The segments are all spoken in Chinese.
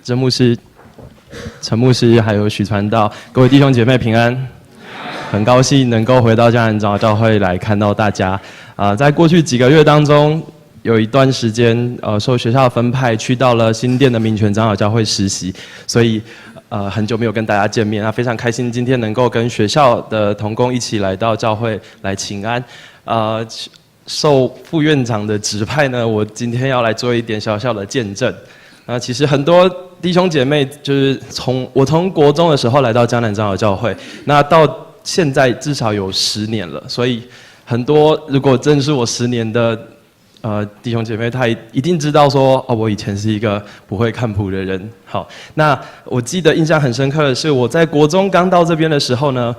曾牧师、陈牧师还有许传道，各位弟兄姐妹平安。很高兴能够回到迦南长老教会来看到大家。在过去几个月当中，有一段时间受学校分派去到了新店的民权长老教会实习，所以很久没有跟大家见面，非常开心今天能够跟学校的同工一起来到教会来请安。受副院长的指派呢，我今天要来做一点小小的见证。其实很多弟兄姐妹就是我从国中的时候来到迦南长老教会，那到现在至少有10年了，所以很多如果认识我10年的弟兄姐妹，他一定知道说，我以前是一个不会看谱的人。好，那我记得印象很深刻的是，我在国中刚到这边的时候呢，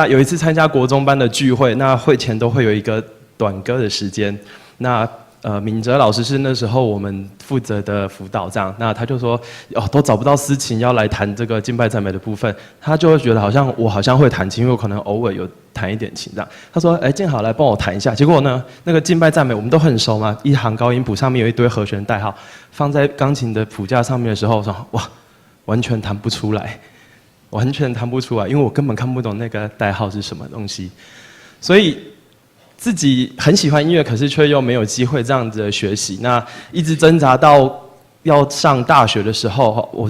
有一次参加国中班的聚会，那会前都会有一个短歌的时间，那敏哲老师是那时候我们负责的辅导这样，那他就说都找不到司琴要来弹这个敬拜赞美的部分，他就会觉得我好像会弹琴，因为我可能偶尔有弹一点琴这样。他说建好来帮我弹一下，结果呢那个敬拜赞美我们都很熟嘛，一行高音谱上面有一堆和弦代号，放在钢琴的谱架上面的时候，我说哇完全弹不出来，完全弹不出来，因为我根本看不懂那个代号是什么东西，所以自己很喜欢音乐，可是却又没有机会这样子的学习。那一直挣扎到要上大学的时候，我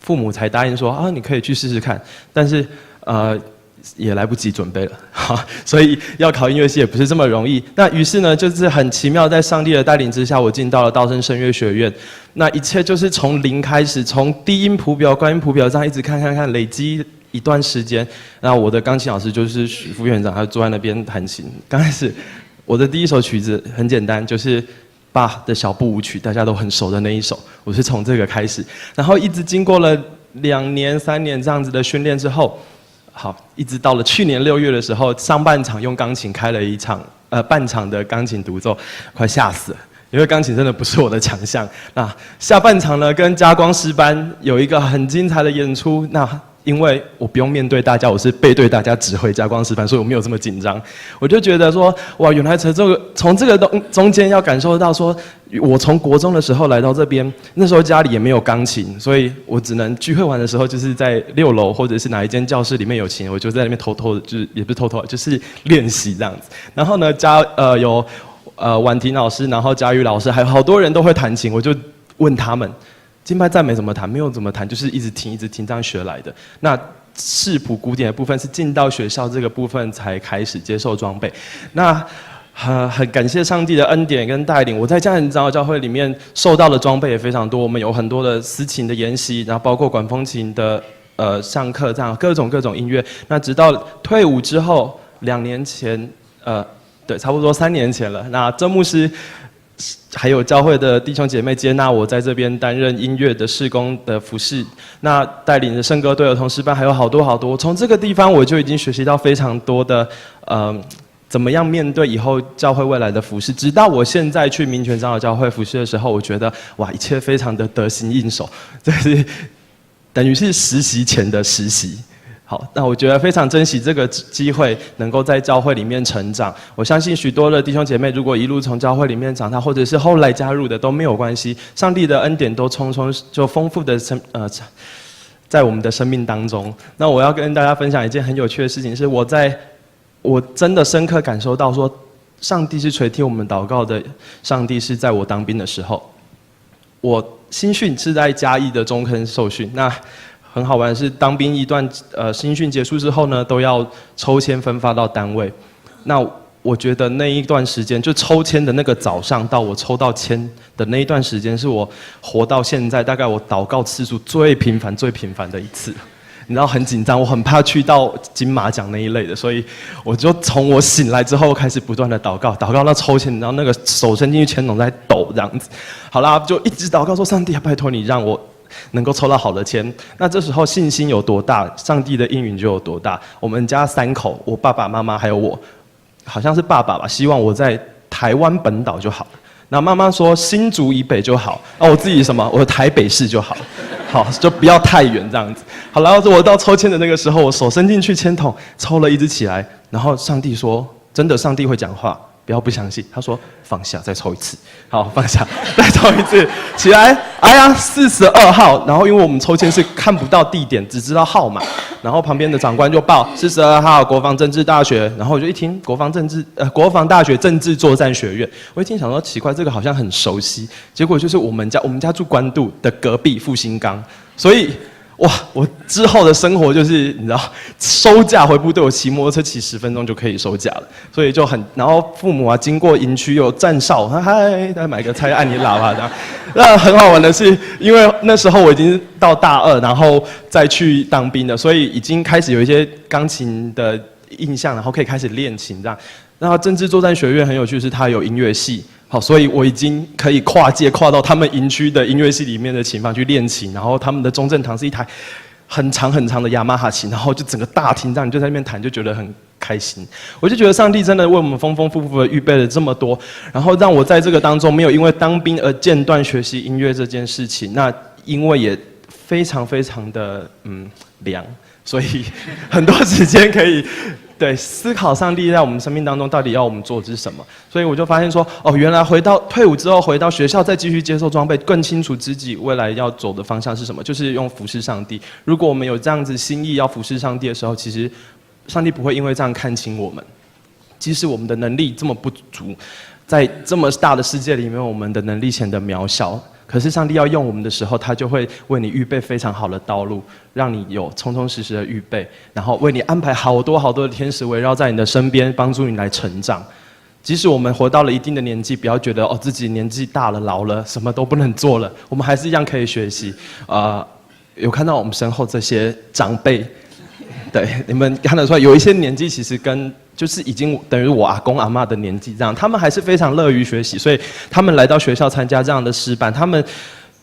父母才答应说你可以去试试看。但是也来不及准备了，所以要考音乐系也不是这么容易。那于是呢，就是很奇妙，在上帝的带领之下，我进到了道生声乐学院。那一切就是从零开始，从低音谱表、高音谱表这样一直看，累积一段时间。那我的钢琴老师就是许副院长，他坐在那边弹琴。刚开始我的第一首曲子很简单，就是巴哈的小步舞曲，大家都很熟的那一首，我是从这个开始，然后一直经过了2年、3年这样子的训练之后，好，一直到了去年6月的时候，上半场用钢琴开了一场半场的钢琴独奏，快吓死了，因为钢琴真的不是我的强项。那下半场呢，跟嘉光诗班有一个很精彩的演出。那因为我不用面对大家，我是背对大家指挥嘉光诗班，所以我没有这么紧张。我就觉得说，哇，原来从这个中间要感受到说，我从国中的时候来到这边，那时候家里也没有钢琴，所以我只能聚会完的时候，就是在6楼或者是哪一间教室里面有琴，我就在那边偷偷的，就是也不是偷偷的，就是练习这样子。然后呢，有婉婷老师，然后佳玉老师，还有好多人都会弹琴，我就问他们。敬拜赞美怎么弹？没有怎么弹，就是一直听这样学来的。那视谱古典的部分是进到学校这个部分才开始接受装备。那很感谢上帝的恩典跟带领，我在迦南长老教会里面受到的装备也非常多。我们有很多的司琴的研习，然后包括管风琴的上课，这样各种音乐。那直到退伍之后，2年前，对，差不多3年前了。那曾牧师还有教会的弟兄姐妹接纳我在这边担任音乐的事工的服事，那带领着圣歌队儿童诗班，还有好多。从这个地方我就已经学习到非常多的怎么样面对以后教会未来的服事。直到我现在去民权长老教会服事的时候，我觉得哇，一切非常的得心应手，这是等于是实习前的实习。好，那我觉得非常珍惜这个机会，能够在教会里面成长。我相信许多的弟兄姐妹，如果一路从教会里面长大，或者是后来加入的都没有关系，上帝的恩典都就丰富的在我们的生命当中。那我要跟大家分享一件很有趣的事情，是我真的深刻感受到说，上帝是垂听我们祷告的，上帝是在我当兵的时候，我新训是在嘉义的中坑受训，那很好玩的是，当兵一段新训结束之后呢，都要抽签分发到单位。那我觉得那一段时间，就抽签的那个早上到我抽到签的那一段时间，是我活到现在大概我祷告次数最频繁的一次。你知道很紧张，我很怕去到金马奖那一类的，所以我就从我醒来之后开始不断的祷告到抽签，然后那个手伸进去签筒在抖这样子。好啦，就一直祷告说，上帝啊，拜托你让我能够抽到好的签。那这时候信心有多大，上帝的应允就有多大。我们家3口，我爸爸妈妈还有我，好像是爸爸吧，希望我在台湾本岛就好。那妈妈说新竹以北就好，我自己我台北市就好，好就不要太远这样子。好，然后我到抽签的那个时候，我手伸进去签筒，抽了一支起来，然后上帝说，真的，上帝会讲话，不要不相信。他说放下，再抽一次。好，放下，再抽一次。起来，哎呀，42号。然后因为我们抽签是看不到地点，只知道号码。然后旁边的长官就报42号国防政治大学。然后我就一听国防大学政治作战学院，我一听想说奇怪，这个好像很熟悉。结果就是我们家住关渡的隔壁复兴岗，所以。哇！我之后的生活就是你知道，收假回部队，我骑摩托车骑10分钟就可以收假了，所以就很。然后父母啊，经过营区有站哨，嗨，再买个菜按你喇叭这样。那很好玩的是，因为那时候我已经到大2，然后再去当兵了，所以已经开始有一些钢琴的印象，然后可以开始练琴这样。那政治作战学院很有趣，是它有音乐系。好，所以我已经可以跨界跨到他们营区的音乐系里面的琴房去练琴，然后他们的中正堂是一台很长很长的雅马哈琴，然后就整个大厅这样你就在那边弹，就觉得很开心。我就觉得上帝真的为我们丰丰富富的预备了这么多，然后让我在这个当中没有因为当兵而间断学习音乐这件事情。那因为也非常非常的凉，所以很多时间可以。对，思考上帝在我们生命当中到底要我们做的是什么，所以我就发现说，哦，原来退伍之后回到学校再继续接受装备，更清楚自己未来要走的方向是什么，就是用服侍上帝。如果我们有这样子心意要服侍上帝的时候，其实上帝不会因为这样看轻我们，即使我们的能力这么不足，在这么大的世界里面，我们的能力显得渺小。可是上帝要用我们的时候，他就会为你预备非常好的道路，让你有充充实实的预备，然后为你安排好多好多的天使围绕在你的身边，帮助你来成长。即使我们活到了一定的年纪，不要觉得自己年纪大了老了，什么都不能做了，我们还是一样可以学习。有看到我们身后这些长辈，对，你们看得出来，有一些年纪其实就是已经等于我阿公阿嬷的年纪这样，他们还是非常乐于学习，所以他们来到学校参加这样的诗班，他们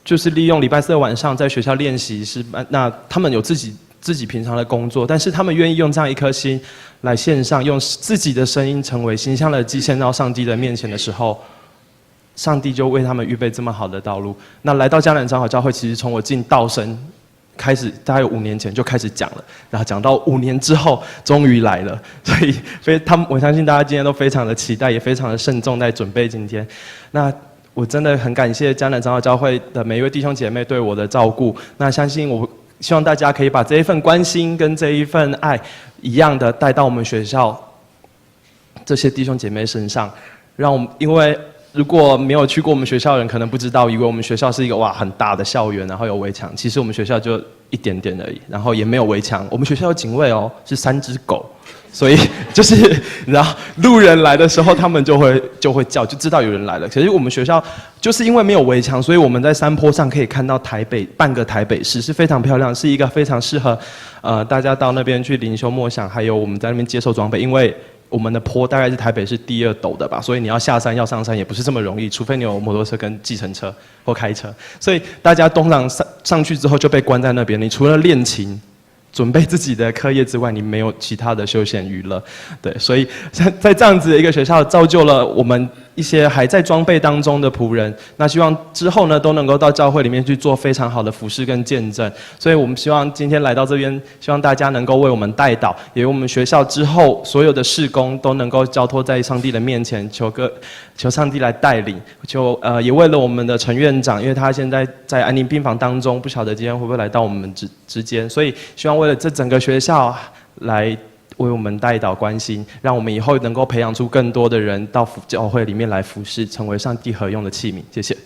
就是利用礼拜4的晚上在学校练习诗班。那他们有自己平常的工作，但是他们愿意用这样一颗心来献上，用自己的声音成为馨香的祭献到上帝的面前的时候，上帝就为他们预备这么好的道路。那来到迦南长老教会，其实从我进道生开始，大概有5年前就开始讲了，然后讲到5年之后终于来了，所以我相信大家今天都非常的期待，也非常的慎重在准备今天。那我真的很感谢迦南长老教会的每一位弟兄姐妹对我的照顾。那我希望大家可以把这一份关心跟这一份爱一样的带到我们学校这些弟兄姐妹身上，因为如果没有去过我们学校的人，可能不知道，以为我们学校是一个很大的校园，然后有围墙。其实我们学校就一点点而已，然后也没有围墙。我们学校有警卫是3只狗，所以就是你知道，路人来的时候，他们就会叫，就知道有人来了。可是我们学校就是因为没有围墙，所以我们在山坡上可以看到半个台北市，是非常漂亮，是一个非常适合大家到那边去灵修默想，还有我们在那边接受装备，因为我们的坡大概是台北市第2陡的吧，所以你要下山要上山也不是这么容易，除非你有摩托车跟计程车或开车。所以大家通常上去之后就被关在那边，你除了练琴、准备自己的课业之外，你没有其他的休闲娱乐。对，所以在这样子的一个学校，造就了我们一些还在装备当中的仆人。那希望之后呢，都能够到教会里面去做非常好的服事跟见证。所以我们希望今天来到这边，希望大家能够为我们代祷，也为我们学校之后所有的事工都能够交托在上帝的面前，求上帝来带领。也为了我们的陈院长，因为他现在在安宁病房当中，不晓得今天会不会来到我们之间，所以希望为了这整个学校来为我们代祷关心，让我们以后能够培养出更多的人到教会里面来服侍，成为上帝合用的器皿。谢谢。